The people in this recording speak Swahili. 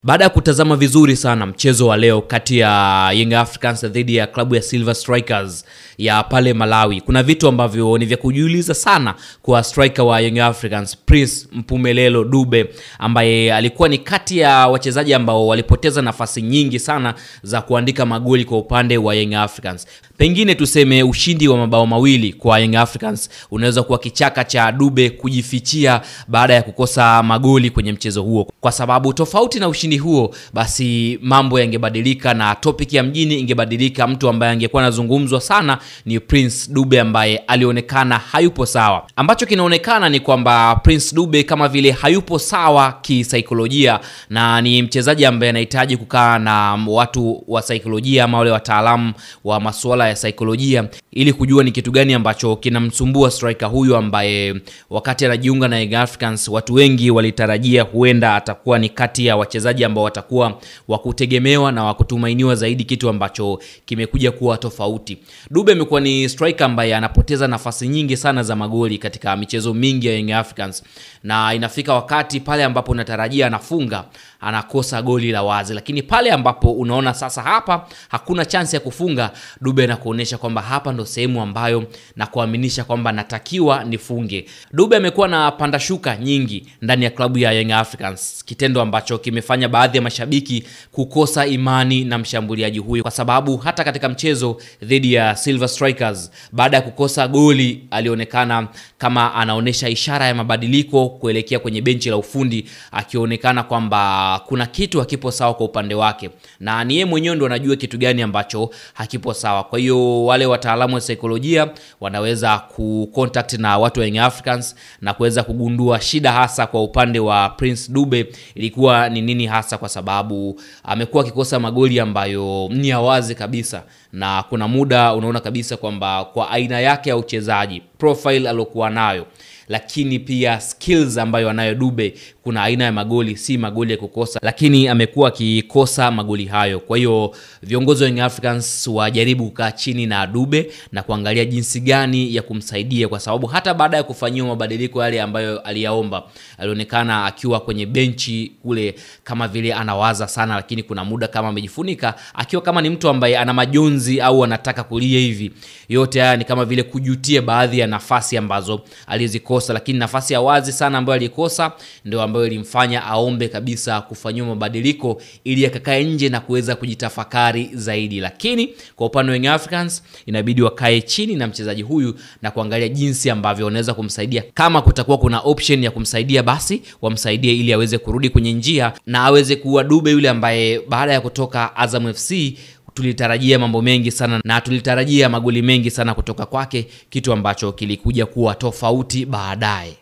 Baada ya kutazama vizuri sana mchezo wa leo kati ya Young Africans dhidi ya klabu ya Silver Strikers ya pale Malawi, kuna vitu ambavyo ni vya kujiuliza sana kwa striker wa Young Africans Prince Mpumelelo Dube, ambaye alikuwa ni kati ya wachezaji ambao walipoteza nafasi nyingi sana za kuandika magoli kwa upande wa Young Africans. Pengine tuseme ushindi wa mabao mawili kwa Young Africans unaweza kuwa kichaka cha Dube kujifichia baada ya kukosa magoli kwenye mchezo huo, kwa sababu tofauti na ushindi huo basi mambo yangebadilika na topic ya mjini ingebadilika. Mtu ambaye angekuwa anazungumzwa sana ni Prince Dube, ambaye alionekana hayupo sawa. Ambacho kinaonekana ni kwamba Prince Dube kama vile hayupo sawa kisaikolojia, na ni mchezaji ambaye anahitaji kukaa na watu wa saikolojia ama wale wataalamu wa masuala ya saikolojia ili kujua ni kitu gani ambacho kinamsumbua striker huyu, ambaye wakati anajiunga na Young Africans watu wengi walitarajia huenda atakuwa ni kati ya wachezaji ambao watakuwa wakutegemewa na wakutumainiwa zaidi, kitu ambacho kimekuja kuwa tofauti. Dube amekuwa ni striker ambaye anapoteza nafasi nyingi sana za magoli katika michezo mingi ya Young Africans, na inafika wakati pale ambapo unatarajia anafunga anakosa goli la wazi, lakini pale ambapo unaona sasa hapa hakuna chance ya kufunga, Dube anakuonesha kwamba hapa ndo sehemu ambayo na kuaminisha kwamba natakiwa nifunge. Dube amekuwa na panda shuka nyingi ndani ya klabu ya Young Africans, kitendo ambacho kimefanya baadhi ya mashabiki kukosa imani na mshambuliaji huyu, kwa sababu hata katika mchezo dhidi ya Silver Strikers baada ya kukosa goli alionekana kama anaonesha ishara ya mabadiliko kuelekea kwenye benchi la ufundi, akionekana kwamba kuna kitu hakipo sawa kwa upande wake, na ni yeye mwenyewe ndo anajua kitu gani ambacho hakipo sawa. Kwa hiyo wale wataalamu wa saikolojia wanaweza kucontact na watu wa Young Africans na kuweza kugundua shida hasa kwa upande wa Prince Dube ilikuwa ni nini hasa, kwa sababu amekuwa akikosa magoli ambayo ni wazi kabisa, na kuna muda unaona kabisa kwamba kwa aina yake ya uchezaji, profile alokuwa nayo, lakini pia skills ambayo anayo Dube, kuna aina ya magoli si magoli ya kukosa, lakini amekuwa akikosa magoli hayo. Kwa hiyo viongozi wa Young Africans wajaribu kukaa chini na Dube na kuangalia jinsi gani ya kumsaidia, kwa sababu hata baada ya kufanyiwa mabadiliko yale ambayo aliyaomba, alionekana akiwa kwenye benchi kule kama vile anawaza sana, lakini kuna muda kama amejifunika, akiwa kama ni mtu ambaye ana majonzi au anataka kulia hivi. Yote haya ni kama vile kujutia baadhi ya nafasi ambazo alizikosa, lakini nafasi ya wazi sana ambayo alikosa ndio ambayo ilimfanya aombe kabisa kufanyiwa mabadiliko ili akakae nje na kuweza kujitafakari zaidi. Lakini kwa upande wa Young Africans inabidi wakae chini na mchezaji huyu na kuangalia jinsi ambavyo wanaweza kumsaidia. Kama kutakuwa kuna option ya kumsaidia, basi wamsaidie ili aweze kurudi kwenye njia na aweze kuwa Dube yule ambaye baada ya kutoka Azam FC tulitarajia mambo mengi sana na tulitarajia magoli mengi sana kutoka kwake, kitu ambacho kilikuja kuwa tofauti baadaye.